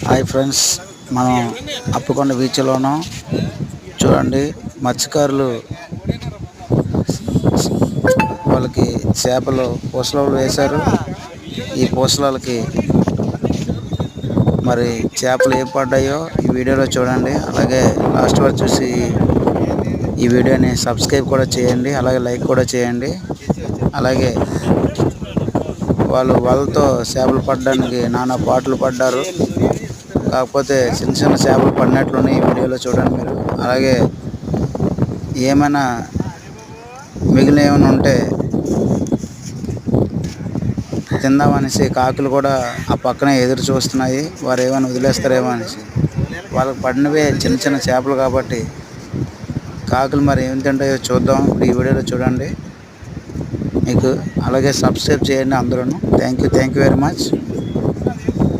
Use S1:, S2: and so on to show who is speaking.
S1: Hi friends, మనం అప్పకొండ బీచ్లో ఉన్నాం. చూడండి, మత్స్యకారులు వాళ్ళకి చేపలు పూసలలో వేశారు. ఈ పూసలకి మరి చేపలు ఏం పడ్డాయో ఈ వీడియోలో చూడండి. అలాగే లాస్ట్ వరకు చూసి ఈ వీడియోని సబ్స్క్రైబ్ కూడా చేయండి, అలాగే లైక్ కూడా చేయండి. అలాగే వాళ్ళు వాళ్ళతో చేపలు పడడానికి నానా పాటలు పడ్డారు. కాకపోతే చిన్న చిన్న చేపలు పడినట్లున్నాయి ఈ వీడియోలో చూడండి మీరు. అలాగే ఏమైనా మిగిలిన ఏమైనా ఉంటే తిందామనేసి కాకులు కూడా ఆ పక్కనే ఎదురు చూస్తున్నాయి, వారు ఏమైనా వదిలేస్తారేమో అనేసి. వాళ్ళకి పడినవే చిన్న చిన్న చేపలు కాబట్టి కాకులు మరి ఏమి తింటాయో చూద్దాం. ఇప్పుడు ఈ వీడియోలో చూడండి మీకు. అలాగే సబ్స్క్రైబ్ చేయండి అందరూ. Thank you very much.